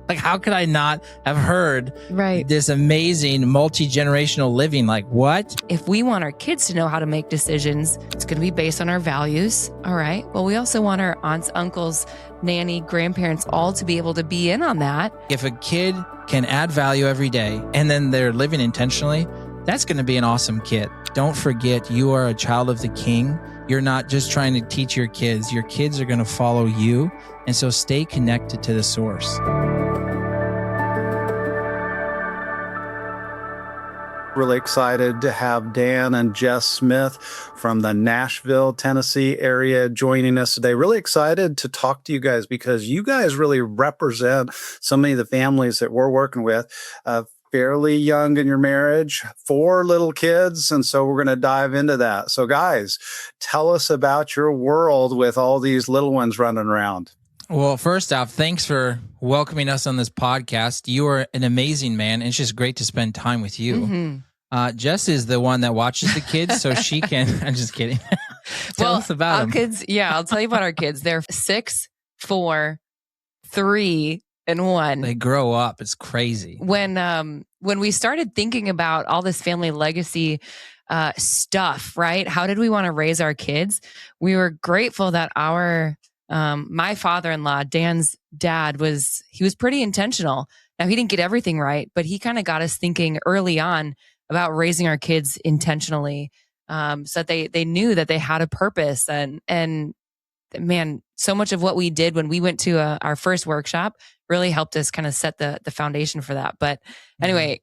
Like, how could I not have heard Right. this amazing multi-generational living? Like, what? If we want our kids to know how to make decisions, it's going to be based on our values. All right. Well, we also want our aunts, uncles, nanny, grandparents all to be able to be in on that. If a kid can add value every day and then they're living intentionally, that's going to be an awesome kid. Don't forget, you are a child of the King. You're not just trying to teach your kids. Your kids are going to follow you. And so stay connected to the source. Really excited to have Dan and Jess Smith from the Nashville, Tennessee area joining us today. Really excited to talk to you guys because you guys really represent so many of the families that we're working with. Fairly young in your marriage, 4 little kids, and so we're going to dive into that. So guys, tell us about your world with all these little ones running around. Well, first off, thanks for welcoming us on this podcast. You are an amazing man. And it's just great to spend time with you. Mm-hmm. Jess is the one that watches the kids, so she can. I'm just kidding. Tell us about our them. kids. Yeah, I'll tell you about our kids. They're 6, 4, 3, and 1. They grow up. It's crazy. When we started thinking about all this family legacy stuff, right? How did we want to raise our kids? We were grateful that our my father-in-law, Dan's dad, was pretty intentional. Now, he didn't get everything right, but he kind of got us thinking early on about raising our kids intentionally, so that they knew that they had a purpose. And man, so much of what we did when we went to our first workshop really helped us kind of set the foundation for that. But anyway,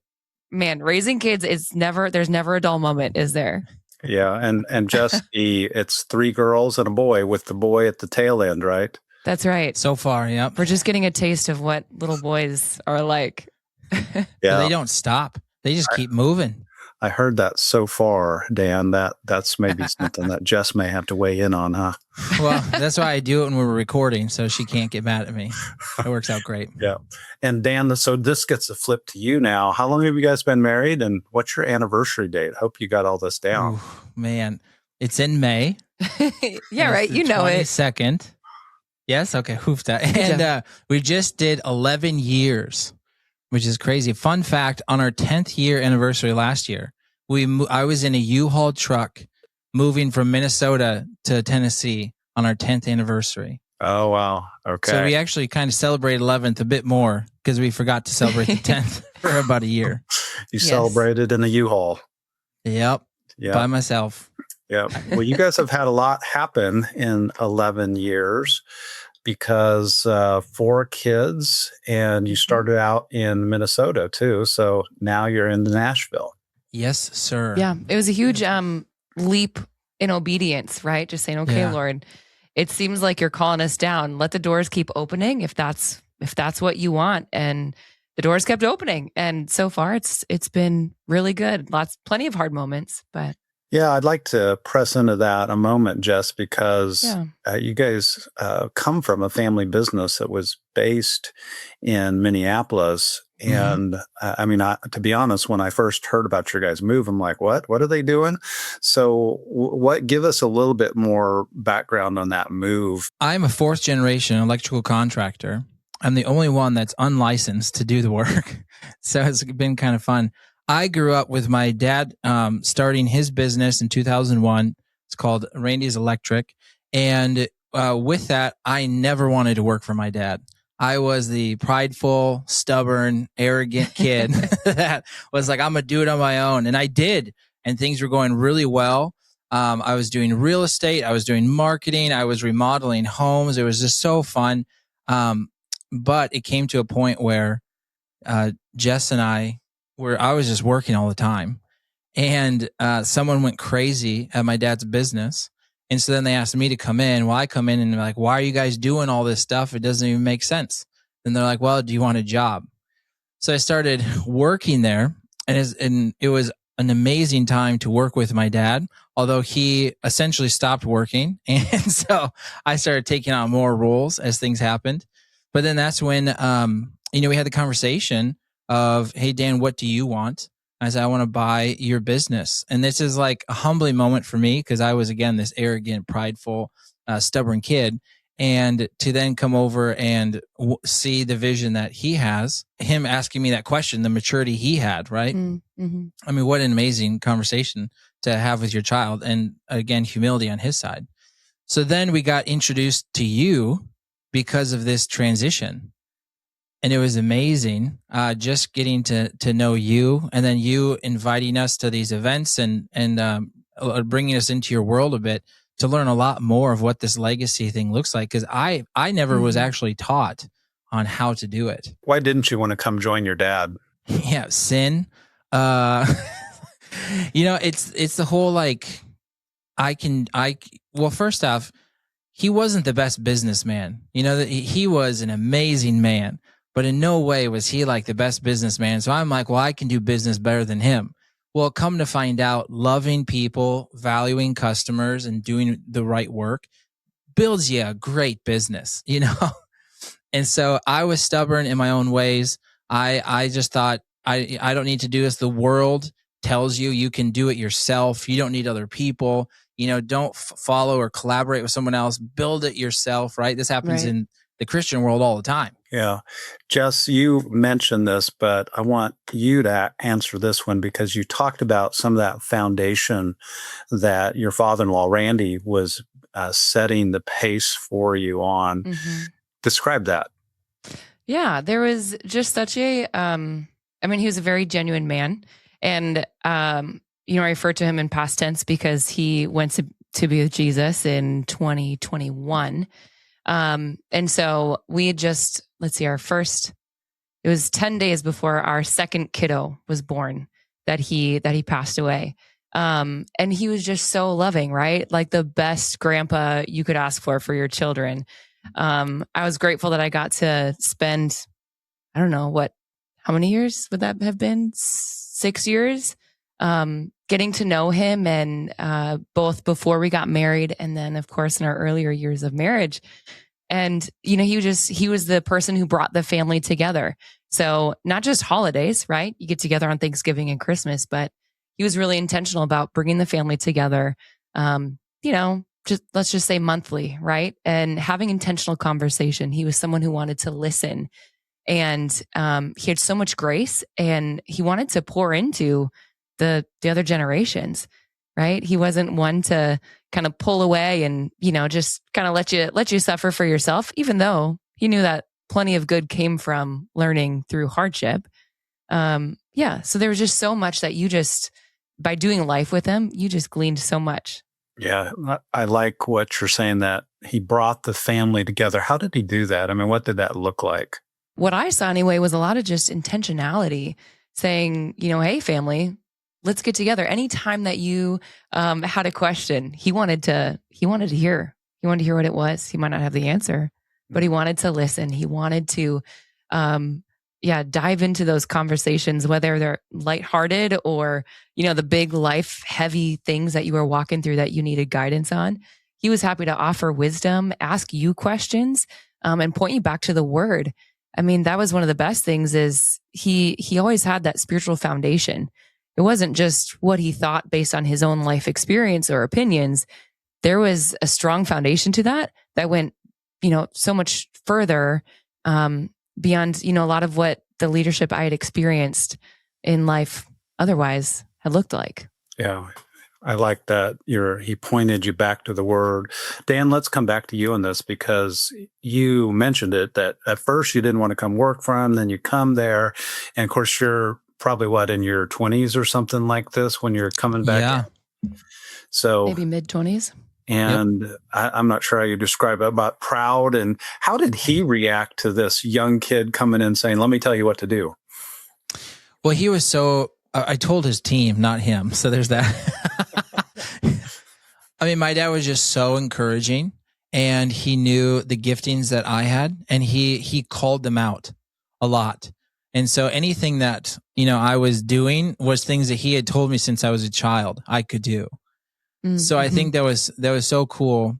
man, raising kids, there's never a dull moment, is there? Yeah, and just it's 3 girls and a boy, with the boy at the tail end, right? That's right. So far, yep. We're just getting a taste of what little boys are like. Yeah, They don't stop. They just keep moving. I heard that so far, Dan. That's maybe something that Jess may have to weigh in on, huh? Well, that's why I do it when we're recording, so she can't get mad at me. It works out great. Yeah. And Dan, so this gets a flip to you now. How long have you guys been married, and what's your anniversary date? Hope you got all this down. Ooh, man, it's in May. Yeah, right. You know it. 22nd. Yes. Okay. Hoofed out. And we just did 11 years, which is crazy. Fun fact: on our 10th year anniversary last year, I was in a U-Haul truck moving from Minnesota to Tennessee on our 10th anniversary. Oh, wow. Okay. So we actually kind of celebrated 11th a bit more because we forgot to celebrate the 10th for about a year. You celebrated in a U-Haul. Yep. Yeah. By myself. Yeah. Well, you guys have had a lot happen in 11 years because 4 kids, and you started out in Minnesota too. So now you're in Nashville. Yes, sir. Yeah, it was a huge leap in obedience, right? Just saying, okay, Yeah. Lord, it seems like you're calling us down. Let the doors keep opening if that's what you want. And the doors kept opening. And so far it's been really good. Plenty of hard moments, but Yeah, I'd like to press into that a moment, Jess, because you guys come from a family business that was based in Minneapolis. And I mean, to be honest, when I first heard about your guys' move, I'm like, what are they doing? So give us a little bit more background on that move. I'm a 4th generation electrical contractor. I'm the only one that's unlicensed to do the work. So it's been kind of fun. I grew up with my dad starting his business in 2001. It's called Randy's Electric. And with that, I never wanted to work for my dad. I was the prideful, stubborn, arrogant kid that was like, I'm going to do it on my own. And I did. And things were going really well. I was doing real estate. I was doing marketing. I was remodeling homes. It was just so fun. But it came to a point where Jess and I was just working all the time. And someone went crazy at my dad's business. And so then they asked me to come in. Well, I come in and they're like, why are you guys doing all this stuff? It doesn't even make sense. And they're like, well, do you want a job? So I started working there, and it was an amazing time to work with my dad, although he essentially stopped working. And so I started taking on more roles as things happened. But then that's when, we had the conversation of, hey, Dan, what do you want? I said, I want to buy your business. And this is like a humbling moment for me because I was, again, this arrogant, prideful, stubborn kid. and to then come over and see the vision that he has, him asking me that question, the maturity he had, right? Mm-hmm. I mean, what an amazing conversation to have with your child. And again, humility on his side. So then we got introduced to you because of this transition. And it was amazing, just getting to know you, and then you inviting us to these events and bringing us into your world a bit to learn a lot more of what this legacy thing looks like. Because I never was actually taught on how to do it. Why didn't you want to come join your dad? Yeah, sin. It's the whole like, well, first off, he wasn't the best businessman. He was an amazing man, but in no way was he like the best businessman. So I'm like, well, I can do business better than him. Well, come to find out, loving people, valuing customers, and doing the right work builds you a great business, And so I was stubborn in my own ways. I just thought, I don't need to do this. The world tells you can do it yourself. You don't need other people. Don't follow or collaborate with someone else. Build it yourself, right? This happens in the Christian world all the time. Yeah. Jess, you mentioned this, but I want you to answer this one because you talked about some of that foundation that your father-in-law, Randy, was setting the pace for you on. Mm-hmm. Describe that. Yeah, there was just such a, he was a very genuine man. And, I refer to him in past tense because he went to be with Jesus in 2021. And so we had just, it was 10 days before our second kiddo was born that he passed away. And he was just so loving, right? Like the best grandpa you could ask for your children. I was grateful that I got to spend, I don't know how many years would that have been? 6 years, getting to know him, and both before we got married and then of course in our earlier years of marriage. And, he was the person who brought the family together. So not just holidays, right? You get together on Thanksgiving and Christmas, but he was really intentional about bringing the family together, let's just say monthly, right? And having intentional conversation. He was someone who wanted to listen, and he had so much grace, and he wanted to pour into the other generations, right? He wasn't one to kind of pull away and, just kind of let you suffer for yourself, even though he knew that plenty of good came from learning through hardship. So there was just so much that by doing life with him, you just gleaned so much. Yeah, I like what you're saying, that he brought the family together. How did he do that? I mean, what did that look like? What I saw anyway was a lot of just intentionality, saying, hey, family, let's get together. Anytime that you had a question, he wanted to hear. He wanted to hear what it was. He might not have the answer, but he wanted to listen. He wanted to, dive into those conversations, whether they're lighthearted or, the big life heavy things that you were walking through that you needed guidance on. He was happy to offer wisdom, ask you questions, and point you back to the word. I mean, that was one of the best things is he always had that spiritual foundation. It wasn't just what he thought based on his own life experience or opinions. There was a strong foundation to that went, so much further beyond, a lot of what the leadership I had experienced in life otherwise had looked like. Yeah. I like that he pointed you back to the word. Dan, let's come back to you on this because you mentioned it, that at first you didn't want to come work for him, then you come there. And of course, you're probably in your 20s or something like this when you're coming back. Yeah. So maybe mid-20s. And yep. I'm not sure how you describe it, about proud. And how did he react to this young kid coming in saying, let me tell you what to do? Well, he was I told his team, not him. So there's that. I mean, my dad was just so encouraging, and he knew the giftings that I had, and he called them out a lot. And so anything that, I was doing was things that he had told me since I was a child I could do. Mm-hmm. So I think that was so cool.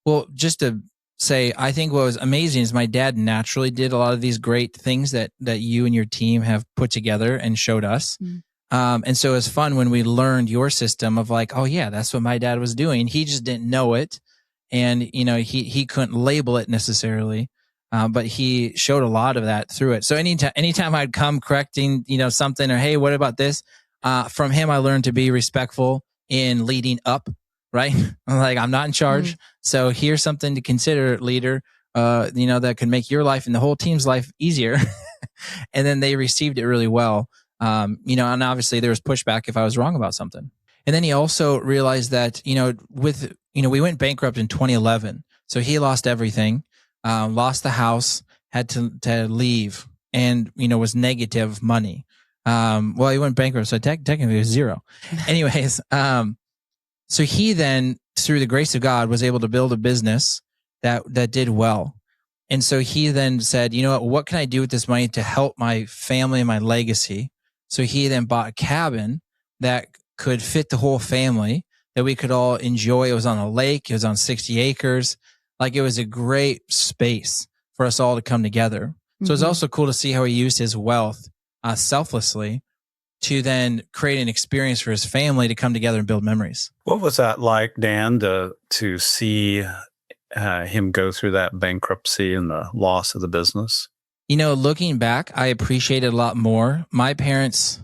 Well, just to say, I think what was amazing is my dad naturally did a lot of these great things that you and your team have put together and showed us. Mm-hmm. And so it was fun when we learned your system of like, oh yeah, that's what my dad was doing. He just didn't know it. And, he couldn't label it necessarily, but he showed a lot of that through it. So anytime I'd come correcting, something, or, hey, what about this? From him, I learned to be respectful in leading up, right? Like, I'm not in charge. So here's something to consider, leader, that could make your life and the whole team's life easier. And then they received it really well. And obviously there was pushback if I was wrong about something. And then he also realized that, we went bankrupt in 2011. So he lost everything, lost the house, had to leave, and, was negative money. Well, he went bankrupt, so technically it was zero. Anyways, so he then, through the grace of God, was able to build a business that did well. And so he then said, what can I do with this money to help my family and my legacy? So he then bought a cabin that could fit the whole family, that we could all enjoy. It was on a lake. It was on 60 acres. Like, it was a great space for us all to come together. So it's also cool to see how he used his wealth selflessly to then create an experience for his family to come together and build memories. What was that like, Dan, to see him go through that bankruptcy and the loss of the business? Looking back, I appreciate it a lot more. My parents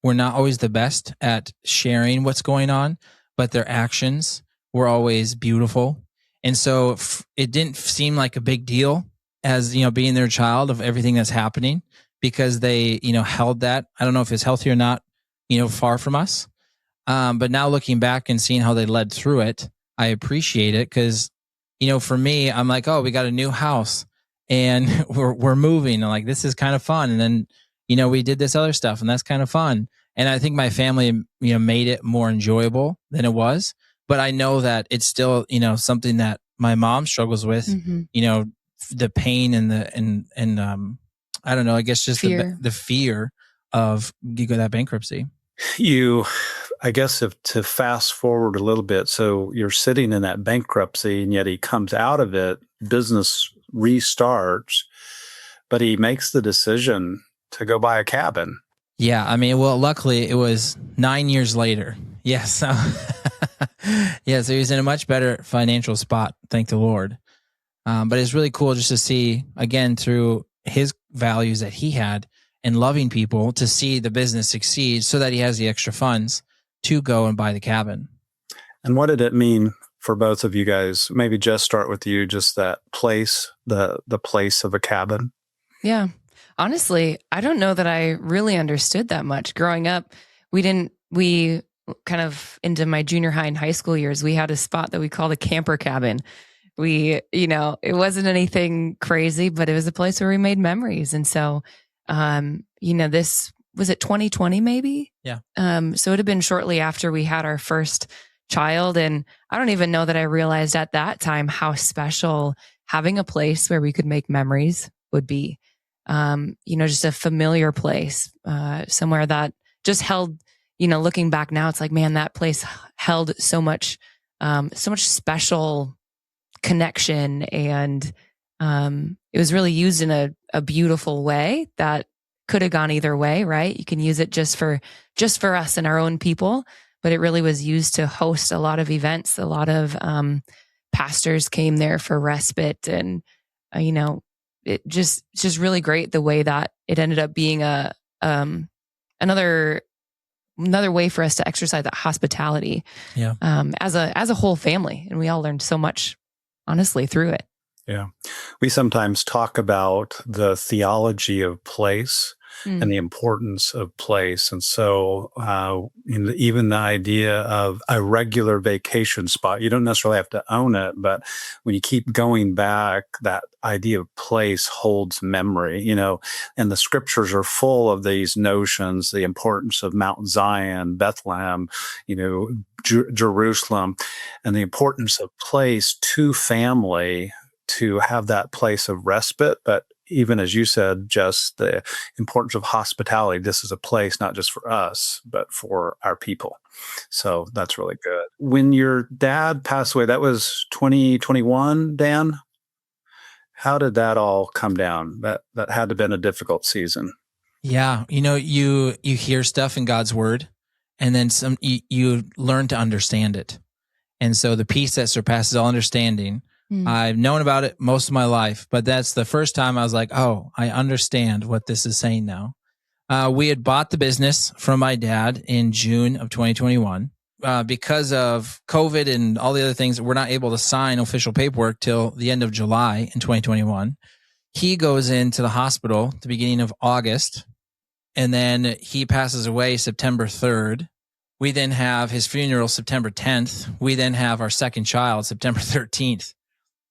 were not always the best at sharing what's going on, but their actions were always beautiful. And so it didn't seem like a big deal as, being their child of everything that's happening, because they, held that. I don't know if it's healthy or not, far from us. But now looking back and seeing how they led through it, I appreciate it, because, for me, I'm like, oh, we got a new house and we're moving. And like, this is kind of fun. And then, we did this other stuff and that's kind of fun. And I think my family, made it more enjoyable than it was. But I know that it's still, something that my mom struggles with, the pain and I don't know, I guess just fear. the fear of that bankruptcy. I guess to fast forward a little bit, so you're sitting in that bankruptcy and yet he comes out of it, business restarts, but he makes the decision to go buy a cabin. Yeah. I mean, well, luckily it was 9 years later. Yes. So, yeah. So he was in a much better financial spot. Thank the Lord. But it's really cool just to see, again, through his values that he had and loving people, to see the business succeed so that he has the extra funds to go and buy the cabin. And what did it mean for both of you guys? Maybe just start with you, just that place, the place of a cabin. Yeah. Honestly, I don't know that I really understood that much. Growing up, we kind of into my junior high and high school years, we had a spot that we called a camper cabin. It wasn't anything crazy, but it was a place where we made memories. And so, this was it 2020 maybe? Yeah. So it had been shortly after we had our first child. And I don't even know that I realized at that time how special having a place where we could make memories would be. Just a familiar place, somewhere that just held, looking back now, it's like, man, that place held so much special connection. And it was really used in a beautiful way that could have gone either way, right? You can use it just for us and our own people, but it really was used to host a lot of events. A lot of pastors came there for respite, and it's just really great the way that it ended up being another way for us to exercise that hospitality, as a whole family. And we all learned so much, honestly, through it. Yeah. We sometimes talk about the theology of place and the importance of place. And so even the idea of a regular vacation spot, you don't necessarily have to own it, but when you keep going back, that idea of place holds memory, and the scriptures are full of these notions, the importance of Mount Zion, Bethlehem, Jerusalem, and the importance of place to family, to have that place of respite. But even as you said, just the importance of hospitality. This is a place not just for us, but for our people. So that's really good. When your dad passed away, that was 2021, Dan? How did that all come down? That had to have been a difficult season. Yeah. You hear stuff in God's word, and then you learn to understand it. And so the peace that surpasses all understanding, I've known about it most of my life, but that's the first time I was like, oh, I understand what this is saying now. We had bought the business from my dad in June of 2021. Because of COVID and all the other things, we're not able to sign official paperwork till the end of July in 2021. He goes into the hospital at the beginning of August, and then he passes away September 3rd. We then have his funeral September 10th. We then have our second child September 13th.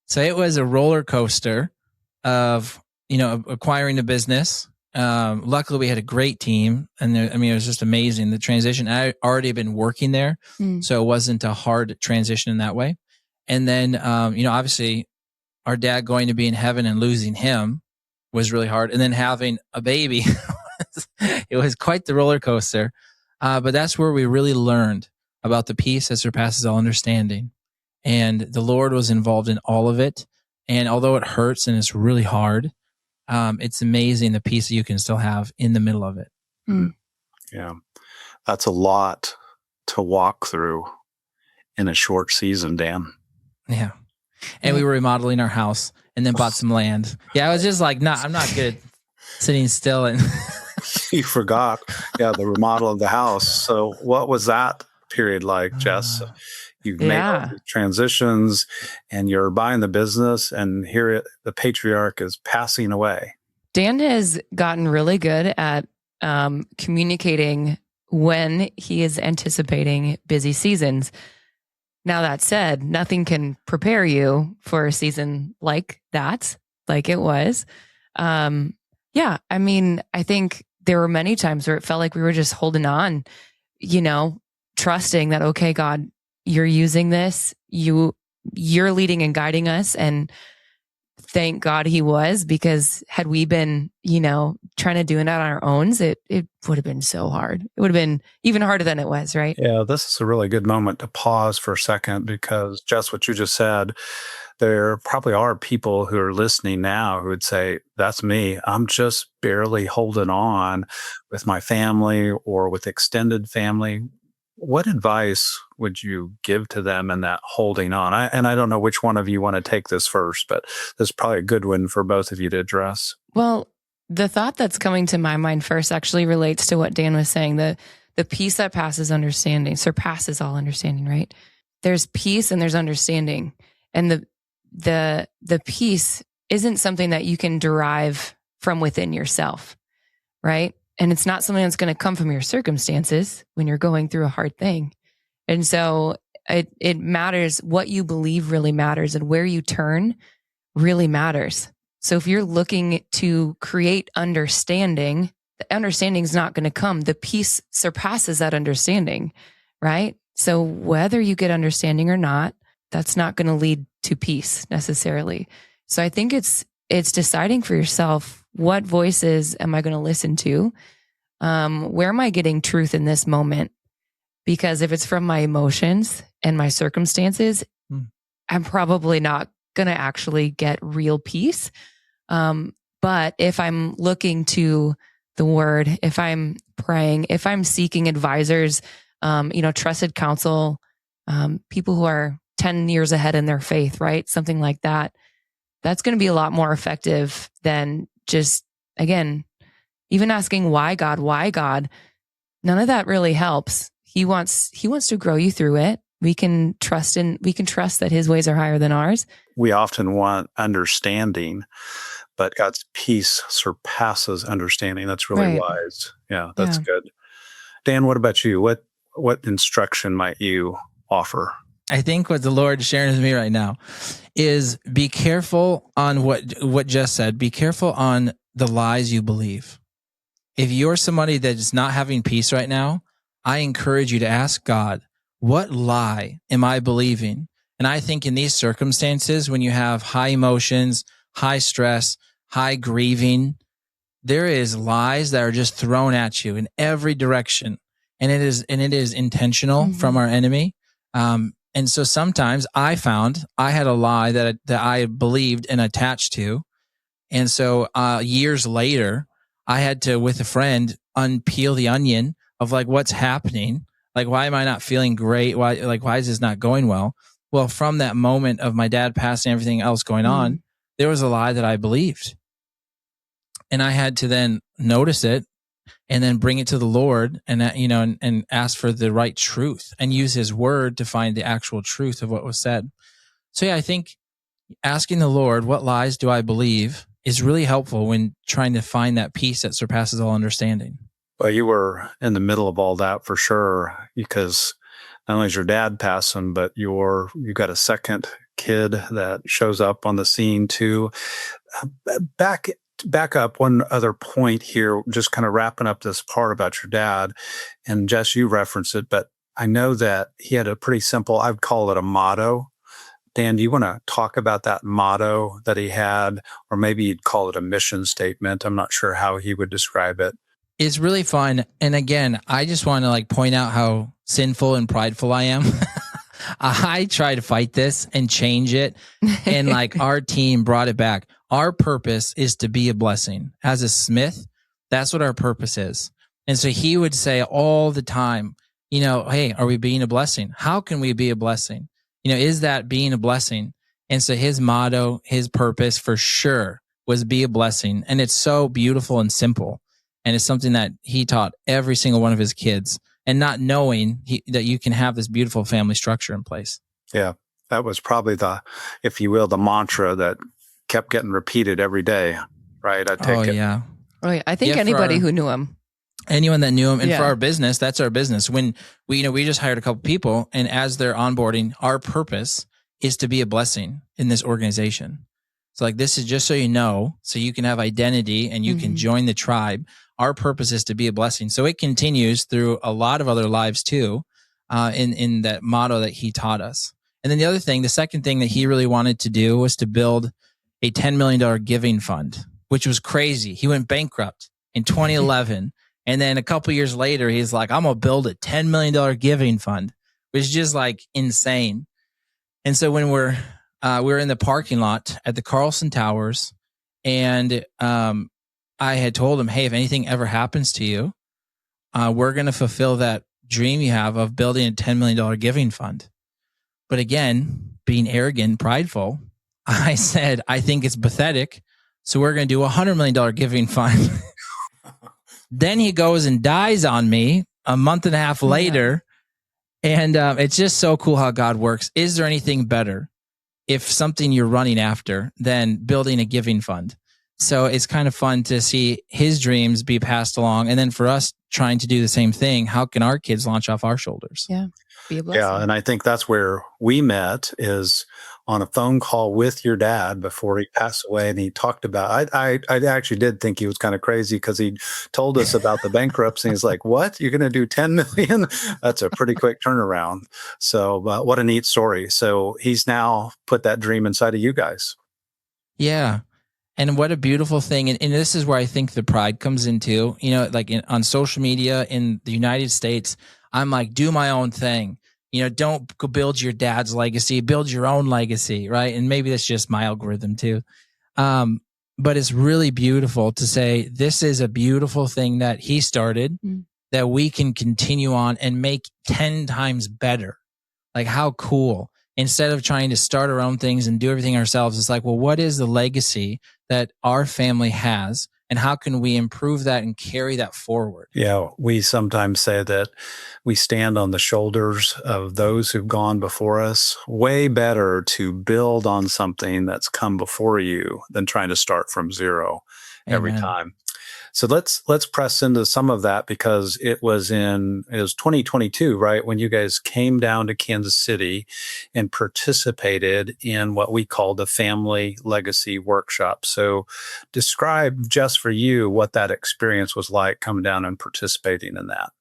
So it was a roller coaster of, acquiring the business. Luckily, we had a great team, and it was just amazing. The transition, I already been working there, so it wasn't a hard transition in that way. And then, obviously, our dad going to be in heaven and losing him was really hard. And then having a baby, it was quite the roller coaster. But that's where we really learned about the peace that surpasses all understanding. And the Lord was involved in all of it. And although it hurts and it's really hard, it's amazing the peace that you can still have in the middle of it. Yeah. That's a lot to walk through in a short season, Dan. Yeah. And we were remodeling our house and then bought some land. Yeah, I was just like, I'm not good at sitting still. And you forgot, the remodel of the house. So what was that period like, Jess? You've made all these transitions and you're buying the business, and here the patriarch is passing away. Dan has gotten really good at communicating when he is anticipating busy seasons. Now, that said, nothing can prepare you for a season like that, like it was. I think there were many times where it felt like we were just holding on, trusting that, okay, God, you're using this, you're leading and guiding us. And thank God he was, because had we been, trying to do it on our own, it would have been so hard. It would have been even harder than it was, right? Yeah, this is a really good moment to pause for a second, because just what you just said, there probably are people who are listening now who would say, that's me. I'm just barely holding on with my family or with extended family. What advice would you give to them in that holding on? I don't know which one of you want to take this first, but this is probably a good one for both of you to address. Well, the thought that's coming to my mind first actually relates to what Dan was saying. The peace that surpasses all understanding, right? There's peace and there's understanding. And the peace isn't something that you can derive from within yourself, right? And it's not something that's going to come from your circumstances when you're going through a hard thing. And so it matters. What you believe really matters, and where you turn really matters. So if you're looking to create understanding, the understanding is not going to come. The peace surpasses that understanding, right? So whether you get understanding or not, that's not going to lead to peace necessarily. So I think it's deciding for yourself, what voices am I going to listen to? Where am I getting truth in this moment? Because if it's from my emotions and my circumstances, I'm probably not going to actually get real peace. But if I'm looking to the word, if I'm praying, if I'm seeking advisors, trusted counsel, people who are 10 years ahead in their faith, right? Something like that. That's going to be a lot more effective than just, again, even asking why God? None of that really helps. He wants to grow you through it. We can trust that his ways are higher than ours. We often want understanding, but God's peace surpasses understanding. That's really wise. Yeah, that's good. Dan, what about you? What instruction might you offer? I think what the Lord is sharing with me right now is be careful on what Jess said. Be careful on the lies you believe. If you're somebody that is not having peace right now, I encourage you to ask God, what lie am I believing? And I think in these circumstances, when you have high emotions, high stress, high grieving, there is lies that are just thrown at you in every direction. And it is intentional from our enemy. And so sometimes I found I had a lie that I believed and attached to. And so years later, I had to, with a friend, unpeel the onion of like what's happening. Like, why am I not feeling great? Why is this not going well? Well, from that moment of my dad passing, everything else going on, there was a lie that I believed. And I had to then notice it and then bring it to the Lord and, and ask for the right truth and use his word to find the actual truth of what was said. So yeah, I think asking the Lord, what lies do I believe, is really helpful when trying to find that peace that surpasses all understanding. Well, you were in the middle of all that for sure, because not only is your dad passing, but you got a second kid that shows up on the scene too. Back up one other point here, just kind of wrapping up this part about your dad. And Jess, you referenced it, but I know that he had a pretty simple, I would call it a motto. Dan, do you want to talk about that motto that he had, or maybe you'd call it a mission statement? I'm not sure how he would describe it. It's really fun. And again, I just want to point out how sinful and prideful I am. I try to fight this and change it. And our team brought it back. Our purpose is to be a blessing. As a Smith, that's what our purpose is. And so he would say all the time, hey, are we being a blessing? How can we be a blessing? Is that being a blessing? And so his motto, his purpose for sure was be a blessing. And it's so beautiful and simple. And it's something that he taught every single one of his kids, and not knowing that you can have this beautiful family structure in place. Yeah, that was probably the mantra that kept getting repeated every day, right? I take it. Yeah. Oh, yeah. I think anybody who knew him. Anyone that knew him. And for our business, that's our business. When we just hired a couple people, and as they're onboarding, our purpose is to be a blessing in this organization. So this is just so you know, so you can have identity and you can join the tribe. Our purpose is to be a blessing. So it continues through a lot of other lives too, in that motto that he taught us. And then the second thing that he really wanted to do was to build a $10 million giving fund, which was crazy. He went bankrupt in 2011. And then a couple years later, he's like, I'm going to build a $10 million giving fund, which is just insane. And so when we're in the parking lot at the Carlson Towers, and I had told him, hey, if anything ever happens to you, we're going to fulfill that dream you have of building a $10 million giving fund. But again, being arrogant and prideful, I said, I think it's pathetic. So we're going to do a $100 million giving fund. Then he goes and dies on me a month and a half later. And it's just so cool how God works. Is there anything better if something you're running after than building a giving fund? So it's kind of fun to see his dreams be passed along. And then for us trying to do the same thing, how can our kids launch off our shoulders? Yeah. Be a blessing. Yeah. And I think that's where we met, is on a phone call with your dad before he passed away. And he talked about, I actually did think he was kind of crazy, because he told us about the bankruptcy. And he's like, what? You're going to do 10 million? That's a pretty quick turnaround. So what a neat story. So he's now put that dream inside of you guys. Yeah. And what a beautiful thing. And this is where I think the pride comes into, on social media in the United States, I'm like, do my own thing. Don't go build your dad's legacy, build your own legacy, right? And maybe that's just my algorithm too. But it's really beautiful to say, this is a beautiful thing that he started, that we can continue on and make 10 times better. How cool. Instead of trying to start our own things and do everything ourselves, it's well, what is the legacy that our family has, and how can we improve that and carry that forward? Yeah, we sometimes say that we stand on the shoulders of those who've gone before us. Way better to build on something that's come before you than trying to start from zero every time. So let's press into some of that, because it was 2022, right, when you guys came down to Kansas City and participated in what we call the Family Legacy Workshop. So describe, just for you, what that experience was like coming down and participating in that.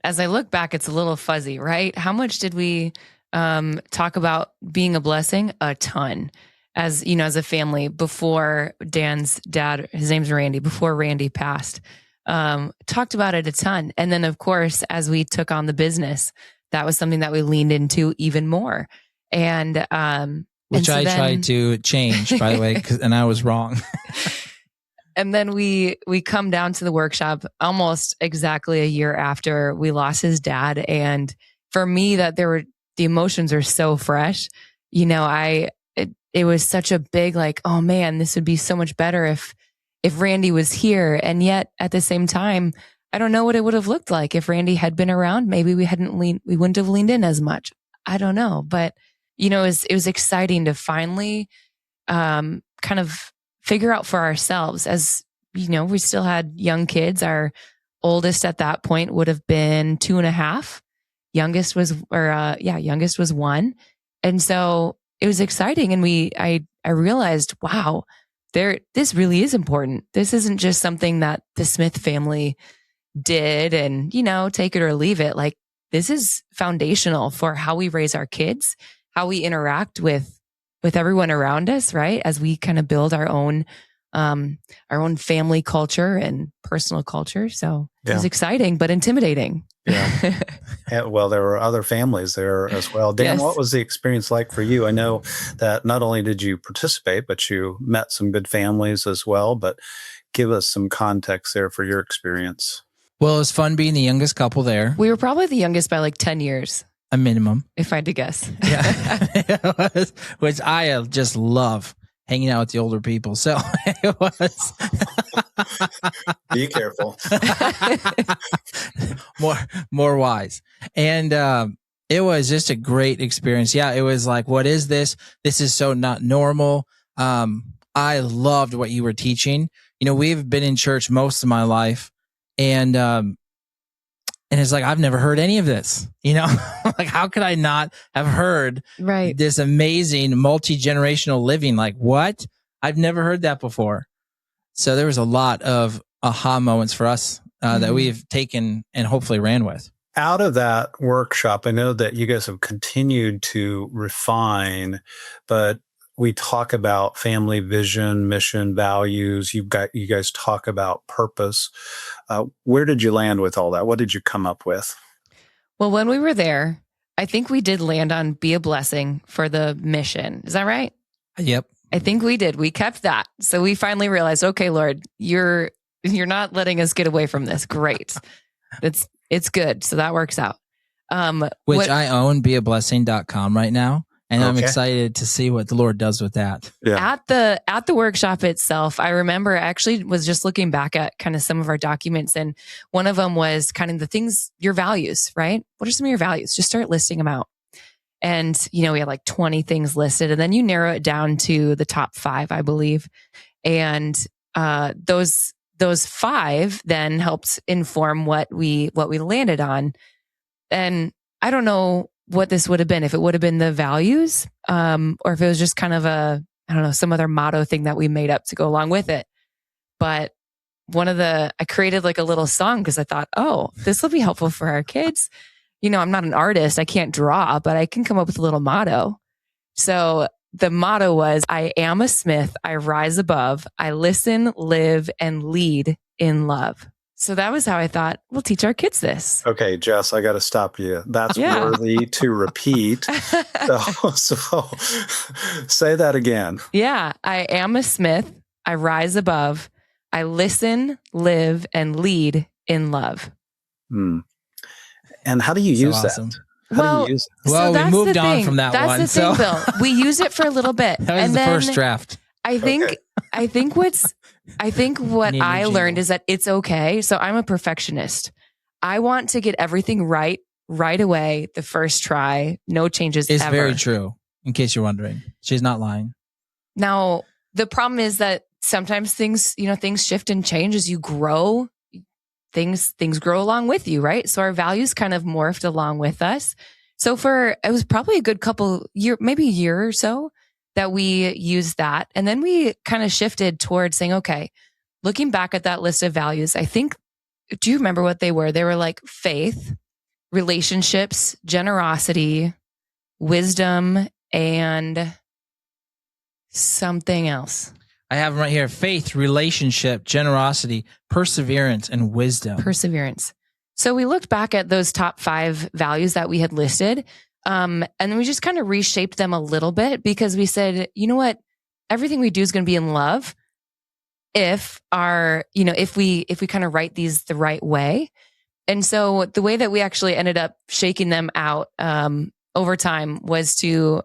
As I look back, it's a little fuzzy, right? How much did we talk about being a blessing? A ton. As a family, before Dan's dad, his name's Randy, before Randy passed, talked about it a ton. And then, of course, as we took on the business, that was something that we leaned into even more. And which I tried to change, by the way, and I was wrong. And then we come down to the workshop almost exactly a year after we lost his dad. And for me, the emotions are so fresh. It was such a big, like, oh man, this would be so much better if Randy was here. And yet at the same time, I don't know what it would have looked like if Randy had been around. Maybe we wouldn't have leaned in as much. I don't know. But, it was exciting to finally kind of figure out for ourselves. As we still had young kids. Our oldest at that point would have been 2.5. Youngest was 1. And so it was exciting. And I realized, wow, this really is important. This isn't just something that the Smith family did and, take it or leave it. Like, this is foundational for how we raise our kids, how we interact with everyone around us, right? As we kind of build our own family culture and personal culture. So it was exciting, but intimidating. Yeah. Well, there were other families there as well. Dan, Yes. What was the experience like for you? I know that not only did you participate, but you met some good families as well. But give us some context there for your experience. Well, it was fun being the youngest couple there, We were probably the youngest by like 10 years, a minimum. if I had to guess. Yeah. Which I just love hanging out with the older people. So it was Be careful. more wise. And it was just a great experience. Yeah, it was like, what is this? This is so not normal. I loved what you were teaching. We've been in church most of my life, and it's like, I've never heard any of this, like, how could I not have heard Right. this amazing multi-generational living? Like, what? I've never heard that before. So there was a lot of aha moments for us that we've taken and hopefully ran with. Out of that workshop, I know that you guys have continued to refine, but we talk about family vision, mission, values. You guys talk about purpose. Where did you land with all that? What did you come up with? Well, when we were there, I think we did land on be a blessing for the mission. Is that right? Yep. I think we did. We kept that. So we finally realized, okay, Lord, you're not letting us get away from this. Great. It's good. So that works out. Which I own beablessing.com right now. And I'm Okay. excited to see what the Lord does with that. Yeah. At the workshop itself, I remember I actually was just looking back at kind of some of our documents, and one of them was kind of the things, your values, right? What are some of your values? Just start listing them out. And, we had like 20 things listed, and then you narrow it down to the top 5, I believe. And those 5 then helped inform what we landed on. And I don't know what this would have been, if it would have been the values, or if it was just kind of some other motto thing that we made up to go along with it. But I created like a little song because I thought, oh, this will be helpful for our kids. I'm not an artist. I can't draw, but I can come up with a little motto. So the motto was, I am a Smith. I rise above. I listen, live, and lead in love. So that was how I thought, we'll teach our kids this. Okay, Jess, I got to stop you. That's worthy to repeat. So say that again. Yeah. I am a Smith. I rise above. I listen, live, and lead in love. And how do you use awesome. that? How do you use it? Well, we moved on from that that's one. That's the thing, Bill. We use it for a little bit. That was the first draft. I think what I learned is that it's okay. So I'm a perfectionist. I want to get everything right away, the first try, no changes It's ever. very true, in case you're wondering. She's not lying. Now, the problem is that sometimes things shift and change as you grow. Things grow along with you, right? So our values kind of morphed along with us. So it was probably a good maybe a year or so that we used that. And then we kind of shifted towards saying, okay, looking back at that list of values, I think, do you remember what they were? They were like faith, relationships, generosity, wisdom, and something else. I have them right here. Faith, relationship, generosity, perseverance, and wisdom. Perseverance. So we looked back at those top 5 values that we had listed. And then we just kind of reshaped them a little bit because we said, you know what? Everything we do is going to be in love. if we kind of write these the right way. And so the way that we actually ended up shaking them out over time was to,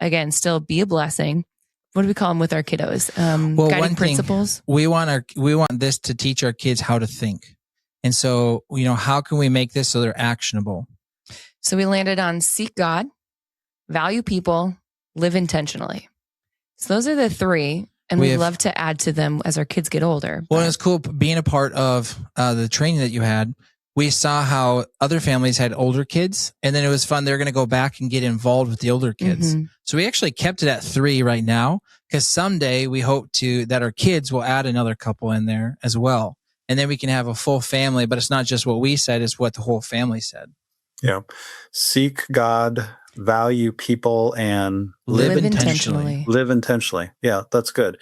again, still be a blessing. What do we call them with our kiddos? Guiding principles. We want this to teach our kids how to think. And so, how can we make this so they're actionable? So we landed on seek God, value people, live intentionally. So those are the three. And we'd love to add to them as our kids get older. Well, it's cool being a part of the training that you had. We saw how other families had older kids, and then it was fun. They're going to go back and get involved with the older kids. Mm-hmm. So we actually kept it at 3 right now, because someday we hope that our kids will add another couple in there as well. And then we can have a full family, but it's not just what we said, it's what the whole family said. Yeah. Seek God, value people, and live intentionally. Live intentionally. Yeah, that's good.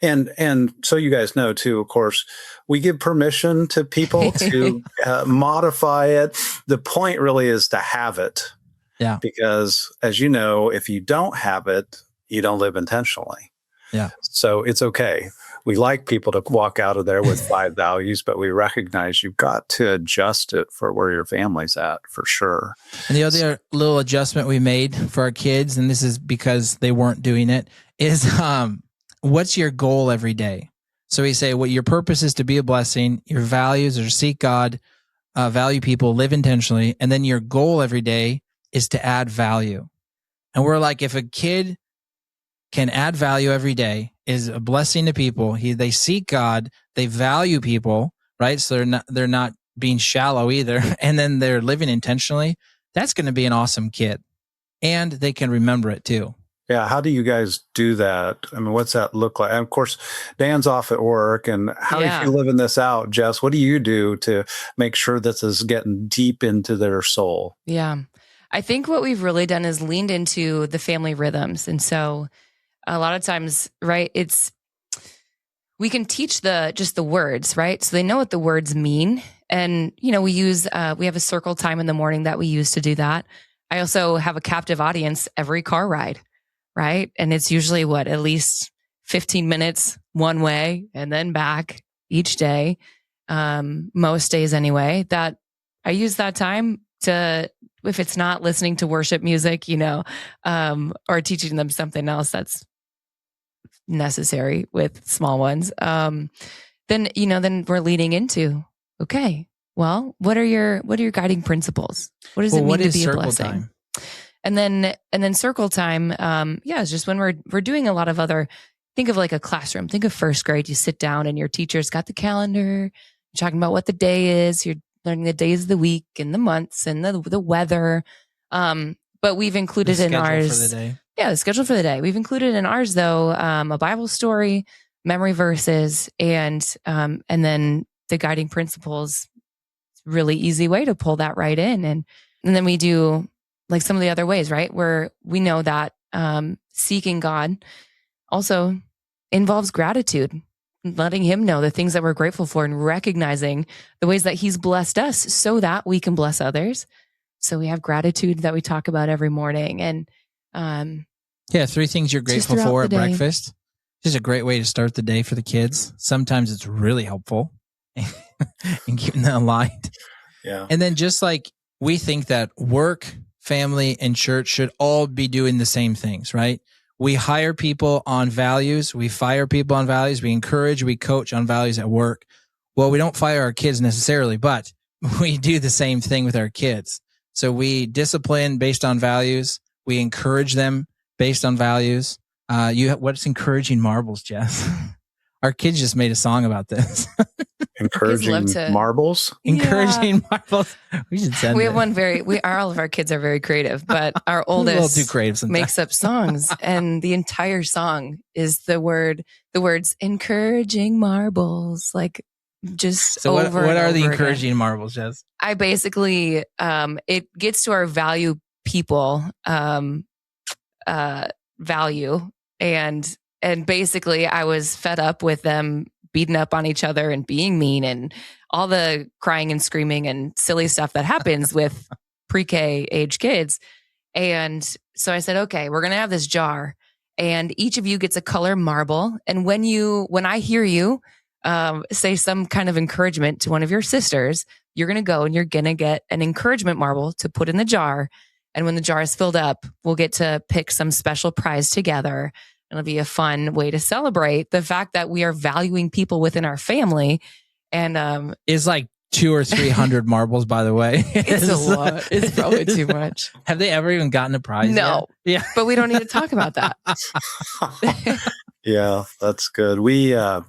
And so you guys know too, of course, we give permission to people to modify it. The point really is to have it. Yeah. Because as you know, if you don't have it, you don't live intentionally. Yeah. So it's okay. We like people to walk out of there with 5 values, but we recognize you've got to adjust it for where your family's at, for sure. And the other little adjustment we made for our kids, and this is because they weren't doing it, is what's your goal every day? So we say, your purpose is to be a blessing. Your values are seek God, value people, live intentionally. And then your goal every day is to add value. And we're like, if a kid can add value every day, is a blessing to people. They seek God, they value people, right? So they're not being shallow either. And then they're living intentionally. That's going to be an awesome kid. And they can remember it too. Yeah. How do you guys do that? I mean, what's that look like? And of course, Dan's off at work. And how are you living this out, Jess? What do you do to make sure this is getting deep into their soul? Yeah. I think what we've really done is leaned into the family rhythms. And so a lot of times, right, we can teach just the words, right? So they know what the words mean. And, we have a circle time in the morning that we use to do that. I also have a captive audience every car ride, right? And it's usually at least 15 minutes one way and then back each day. Most days anyway, that I use that time to, if it's not listening to worship music, or teaching them something else that's necessary with small ones, then we're leading into, okay, well, what are your guiding principles? What does it mean to be a blessing? Time? And then circle time, it's just when we're doing a lot of other, think of like a classroom, think of first grade, you sit down and your teacher's got the calendar, you're talking about what the day is, you're learning the days of the week and the months and the weather. But we've included in ours, the schedule for the day. We've included in ours though, a Bible story, memory verses, and then the guiding principles. Really easy way to pull that right in. And then we do like some of the other ways, right? Where we know that seeking God also involves gratitude, letting him know the things that we're grateful for and recognizing the ways that he's blessed us so that we can bless others. So we have gratitude that we talk about every morning. And 3 things you're grateful for at breakfast. Just a great way to start the day for the kids. Sometimes it's really helpful in keeping them aligned. Yeah. And then just like we think that work, family, and church should all be doing the same things, right? We hire people on values. We fire people on values. We encourage, we coach on values at work. Well, we don't fire our kids necessarily, but we do the same thing with our kids. So we discipline based on values. We encourage them based on values. What's encouraging marbles, Jess? Our kids just made a song about this. Encouraging marbles? Encouraging marbles. We should send We have one all of our kids are very creative, but our oldest a little too creative makes up songs. And the entire song is the words encouraging marbles, like just so over what are the again. Encouraging marbles, Jess? I basically, it gets to our value people value. And basically I was fed up with them beating up on each other and being mean and all the crying and screaming and silly stuff that happens with pre-K age kids. And so I said, okay, we're going to have this jar and each of you gets a color marble. And when I hear you say some kind of encouragement to one of your sisters, you're going to go and you're going to get an encouragement marble to put in the jar. And when the jar is filled up, we'll get to pick some special prize together. It'll be a fun way to celebrate the fact that we are valuing people within our family. And it's like 200 or 300 marbles, by the way. It's a lot. It's probably too much. Have they ever even gotten a prize? No. Yet? Yeah. But we don't need to talk about that. Yeah, that's good. You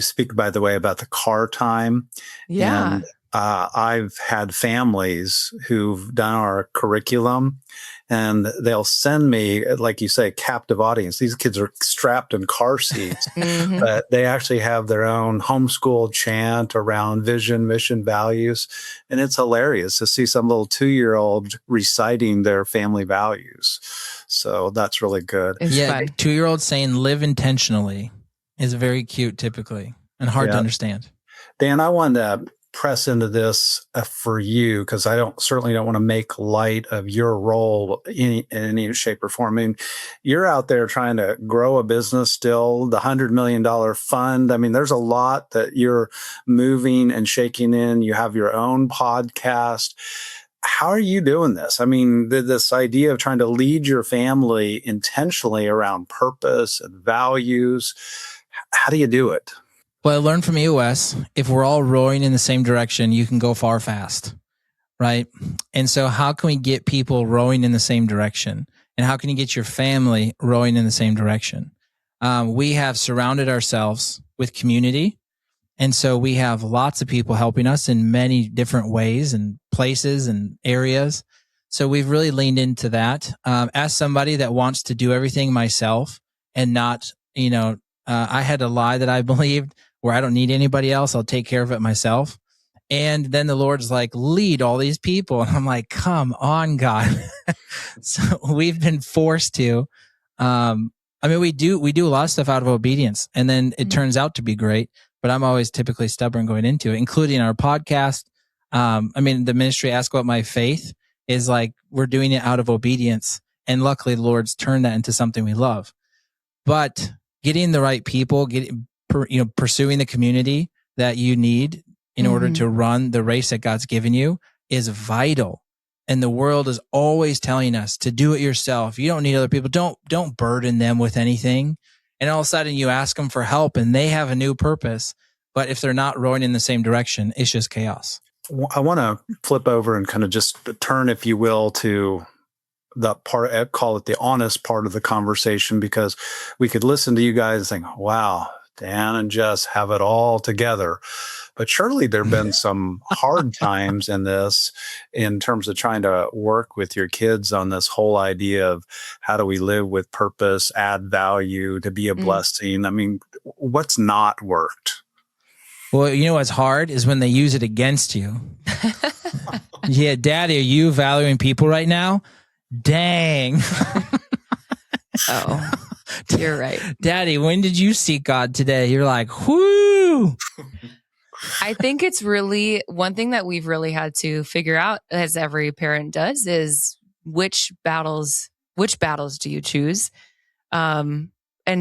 speak, by the way, about the car time. Yeah. And I've had families who've done our curriculum, and they'll send me, like you say, captive audience. These kids are strapped in car seats, Mm-hmm. but they actually have their own homeschool chant around vision, mission, values. And it's hilarious to see some little 2-year-old reciting their family values. So that's really good. It's Yeah, fun. 2-year-old saying live intentionally is very cute typically and hard to understand. Dan, I wanted to press into this for you, because I certainly don't want to make light of your role in any shape or form. I mean, you're out there trying to grow a business still, the $100 million fund. I mean, there's a lot that you're moving and shaking in. You have your own podcast. How are you doing this? I mean, this idea of trying to lead your family intentionally around purpose and values, how do you do it? Well, I learned from EOS, if we're all rowing in the same direction, you can go far fast, right? And so how can we get people rowing in the same direction? And how can you get your family rowing in the same direction? We have surrounded ourselves with community. And so we have lots of people helping us in many different ways and places and areas. So we've really leaned into that. As somebody that wants to do everything myself and not, I had a lie that I believed where I don't need anybody else. I'll take care of it myself. And then the Lord's like, lead all these people. And I'm like, come on, God. So we've been forced to, we do a lot of stuff out of obedience, and then it turns out to be great, but I'm always typically stubborn going into it, including our podcast. The ministry Ask About My Faith is like, we're doing it out of obedience. And luckily the Lord's turned that into something we love. But getting the right people, pursuing the community that you need in order to run the race that God's given you is vital. And the world is always telling us to do it yourself. You don't need other people. Don't burden them with anything. And all of a sudden you ask them for help and they have a new purpose. But if they're not rowing in the same direction, it's just chaos. I want to flip over and kind of just turn, if you will, to the part, I call it the honest part of the conversation, because we could listen to you guys and think, wow, Dan and Jess have it all together. But surely there have been some hard times in this, in terms of trying to work with your kids on this whole idea of how do we live with purpose, add value, to be a blessing. I mean, what's not worked? Well, what's hard is when they use it against you. Yeah, Daddy, are you valuing people right now? Dang. Oh, you're right. Daddy, when did you seek God today? You're like, whoo. I think it's really one thing that we've really had to figure out, as every parent does, is which battles do you choose? And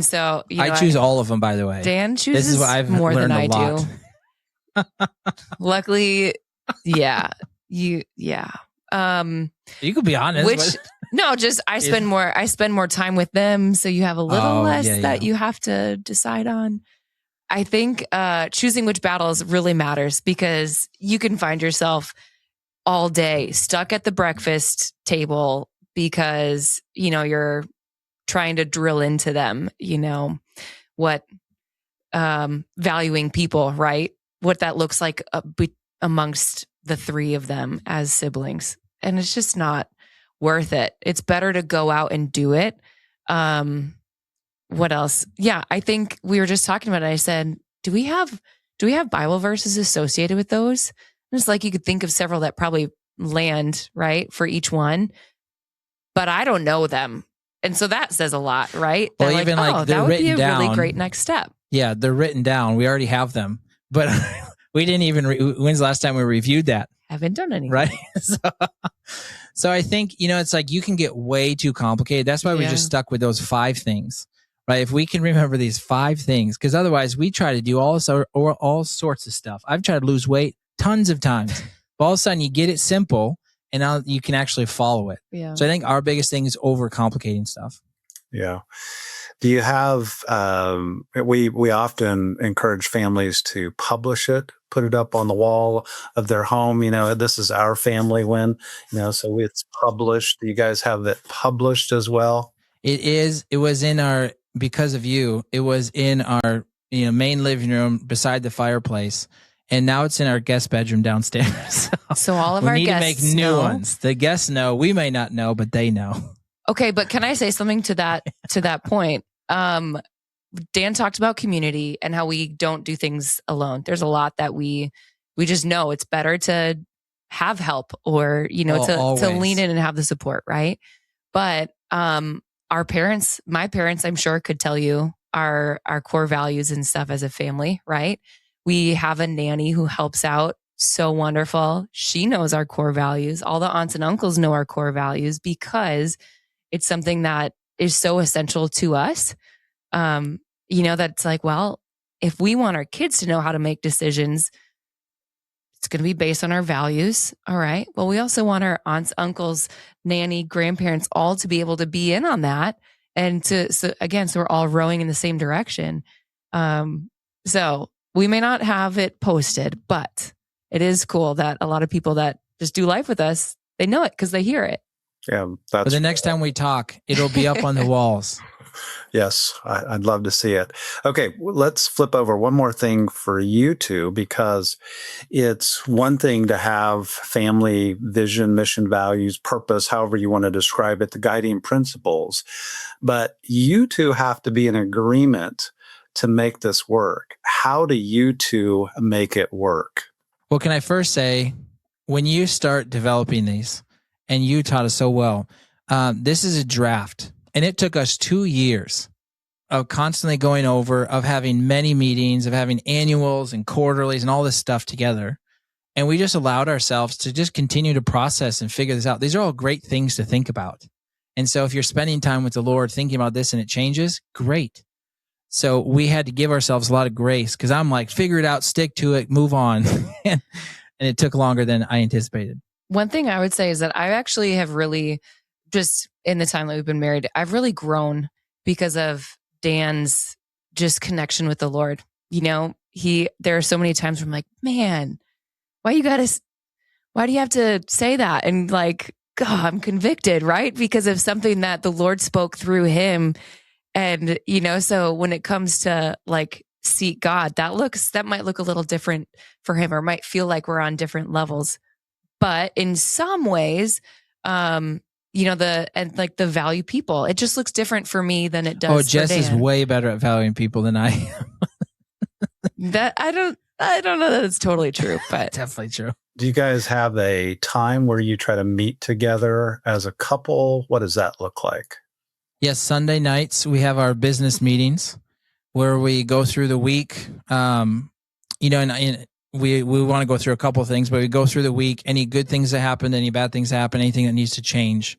so I choose all of them, by the way. Dan chooses this is what I've more learned than I a lot. do. Luckily, yeah. You could be honest. I spend more time with them, so you have a little less that you have to decide on. I think choosing which battles really matters, because you can find yourself all day stuck at the breakfast table because, you're trying to drill into them, what valuing people, right? What that looks like amongst the three of them as siblings. And it's just not worth it. It's better to go out and do it. What else? Yeah, I think we were just talking about it. I said, do we have Bible verses associated with those? And it's like, you could think of several that probably land, right, for each one, but I don't know them. And so that says a lot, right? Well, that even that would be a down, really great next step. Yeah, they're written down. We already have them, but we didn't even, when's the last time we reviewed that? Haven't done anything. Right? So I think, it's like you can get way too complicated. That's why we just stuck with those 5 things, right? If we can remember these 5 things, because otherwise we try to do all sorts of stuff. I've tried to lose weight tons of times. But all of a sudden you get it simple and now you can actually follow it. Yeah. So I think our biggest thing is overcomplicating stuff. Yeah. Do you have, we often encourage families to publish it, put it up on the wall of their home. This is our family win, so it's published. Do you guys have it published as well? It was in our, because of you, it was in our, main living room beside the fireplace. And now it's in our guest bedroom downstairs. So all of our guests we need to make new know. ones. The guests know. We may not know, but they know. Okay, but can I say something to that point? Dan talked about community and how we don't do things alone. There's a lot that we just know it's better to have help or to lean in and have the support, right? But our parents, my parents, I'm sure could tell you our core values and stuff as a family, right? We have a nanny who helps out. So wonderful. She knows our core values. All the aunts and uncles know our core values because it's something that is so essential to us. That's like, well, if we want our kids to know how to make decisions, it's going to be based on our values. All right. Well, we also want our aunts, uncles, nanny, grandparents, all to be able to be in on that. And so we're all rowing in the same direction. So we may not have it posted, but it is cool that a lot of people that just do life with us, they know it because they hear it. Yeah. But the next time we talk, it'll be up on the walls. Yes, I'd love to see it. Okay, let's flip over one more thing for you two, because it's one thing to have family vision, mission, values, purpose, however you want to describe it, the guiding principles. But you two have to be in agreement to make this work. How do you two make it work? Well, can I first say, when you start developing these, and you taught us so well, this is a draft. And it took us 2 years of constantly going over, of having many meetings, of having annuals and quarterlies and all this stuff together. And we just allowed ourselves to just continue to process and figure this out. These are all great things to think about. And so if you're spending time with the Lord thinking about this and it changes, great. So we had to give ourselves a lot of grace, because I'm like, figure it out, stick to it, move on. And it took longer than I anticipated. One thing I would say is that I actually have really, just in the time that we've been married, I've really grown because of Dan's just connection with the Lord. There are so many times where I'm like, man, why do you have to say that? And like, God, I'm convicted, right? Because of something that the Lord spoke through him. And, so when it comes to like seek God, that might look a little different for him, or might feel like we're on different levels. But in some ways, the value people, it just looks different for me than it does. Oh, Jess is way better at valuing people than I am. That I don't know that it's totally true, but definitely true. Do you guys have a time where you try to meet together as a couple? What does that look like? Yes, Sunday nights we have our business meetings where we go through the week. And we want to go through a couple of things, but we go through the week, any good things that happened, any bad things that happened, anything that needs to change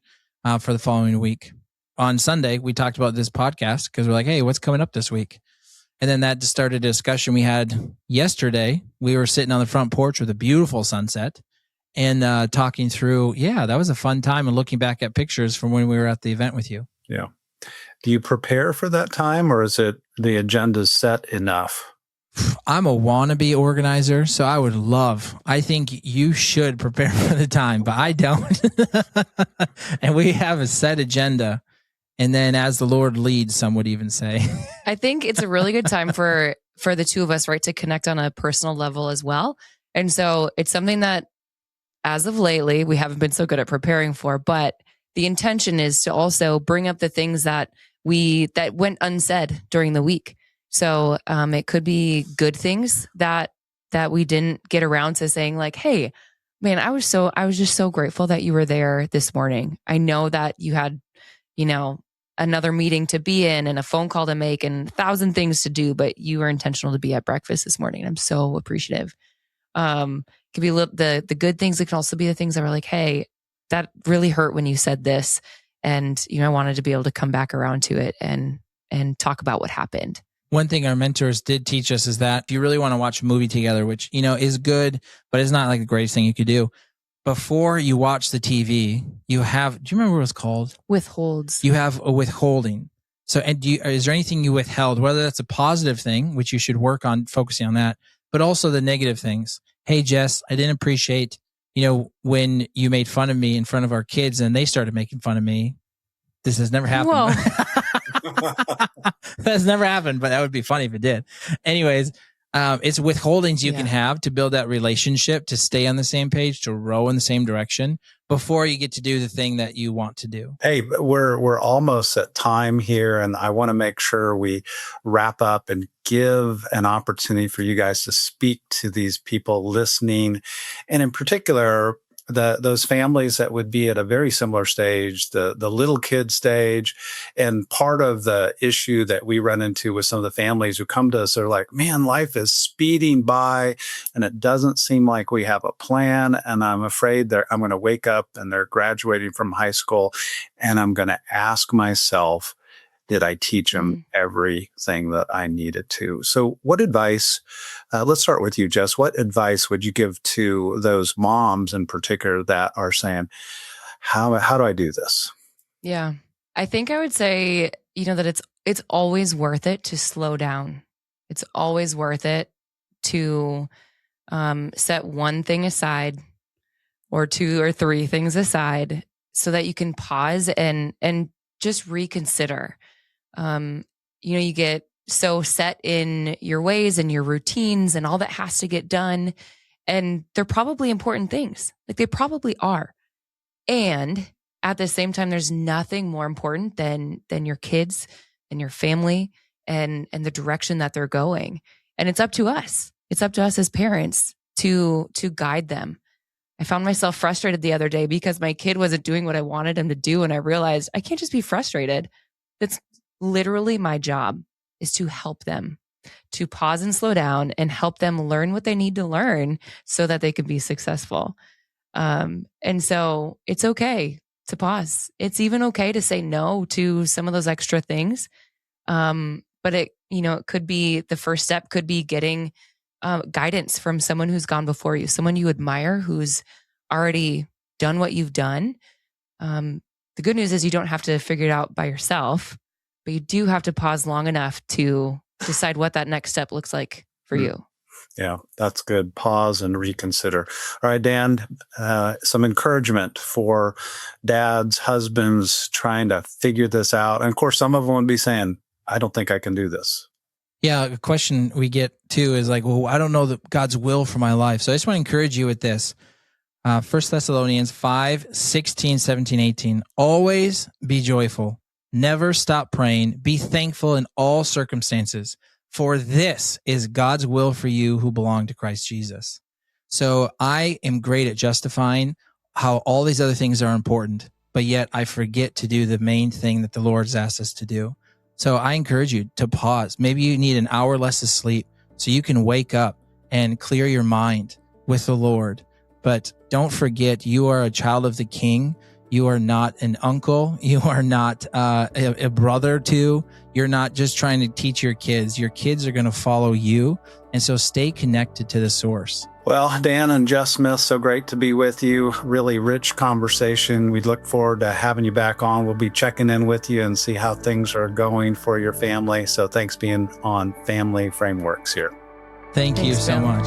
for the following week. On Sunday, we talked about this podcast because we're like, hey, what's coming up this week? And then that just started a discussion we had yesterday. We were sitting on the front porch with a beautiful sunset and talking through, that was a fun time, and looking back at pictures from when we were at the event with you. Yeah. Do you prepare for that time, or is it the agenda's set enough? I'm a wannabe organizer, so I think you should prepare for the time, but I don't. And we have a set agenda. And then as the Lord leads, some would even say. I think it's a really good time for the two of us, right, to connect on a personal level as well. And so it's something that as of lately, we haven't been so good at preparing for, but the intention is to also bring up the things that went unsaid during the week. So it could be good things that we didn't get around to saying, like, hey, man, I was just so grateful that you were there this morning. I know that you had, another meeting to be in and a phone call to make and 1,000 things to do, but you were intentional to be at breakfast this morning. I'm so appreciative. It could be the good things. It can also be the things that were like, hey, that really hurt when you said this. And, I wanted to be able to come back around to it and talk about what happened. One thing our mentors did teach us is that if you really want to watch a movie together, which, is good, but it's not like the greatest thing you could do, before you watch the TV, do you remember what it was called? Withholds. You have a withholding. So, and is there anything you withheld, whether that's a positive thing, which you should work on focusing on that, but also the negative things? Hey, Jess, I didn't appreciate, when you made fun of me in front of our kids and they started making fun of me. This has never happened. That's never happened, but that would be funny if it did. Anyways, it's withholdings you can have to build that relationship, to stay on the same page, to row in the same direction before you get to do the thing that you want to do. Hey, we're almost at time here, and I want to make sure we wrap up and give an opportunity for you guys to speak to these people listening, and in particular, those families that would be at a very similar stage, the little kid stage. And part of the issue that we run into with some of the families who come to us, they're like, man, life is speeding by and it doesn't seem like we have a plan. And I'm afraid that I'm going to wake up and they're graduating from high school and I'm going to ask myself, did I teach them everything that I needed to? So what advice, let's start with you, Jess. What advice would you give to those moms in particular that are saying, how do I do this? Yeah, I think I would say, that it's always worth it to slow down. It's always worth it to set one thing aside or two or three things aside so that you can pause and just reconsider. You get so set in your ways and your routines and all that has to get done. And they're probably important things. Like they probably are. And at the same time, there's nothing more important than your kids and your family and the direction that they're going. And it's up to us. It's up to us as parents to guide them. I found myself frustrated the other day because my kid wasn't doing what I wanted him to do. And I realized I can't just be frustrated. That's literally my job, is to help them, to pause and slow down and help them learn what they need to learn so that they can be successful. And so it's okay to pause. It's even okay to say no to some of those extra things. But it could be, the first step could be getting guidance from someone who's gone before you, someone you admire, who's already done what you've done. The good news is you don't have to figure it out by yourself, but you do have to pause long enough to decide what that next step looks like for you. Yeah, that's good. Pause and reconsider. All right, Dan, some encouragement for dads, husbands trying to figure this out. And of course, some of them would be saying, I don't think I can do this. Yeah, a question we get too is like, well, I don't know God's will for my life. So I just want to encourage you with this. 1 Thessalonians 5, 16, 17, 18. Always be joyful. Never stop praying. Be thankful in all circumstances. For this is God's will for you who belong to Christ Jesus. So I am great at justifying how all these other things are important, but yet I forget to do the main thing that the Lord's asked us to do. So I encourage you to pause. Maybe you need an hour less of sleep so you can wake up and clear your mind with the Lord. But don't forget, you are a child of the King. You are not an uncle. You are not a brother to. You're not just trying to teach your kids. Your kids are going to follow you. And so stay connected to the source. Well, Dan and Jess Smith, so great to be with you. Really rich conversation. We look forward to having you back on. We'll be checking in with you and see how things are going for your family. So thanks being on Family Frameworks here. Thanks you so much.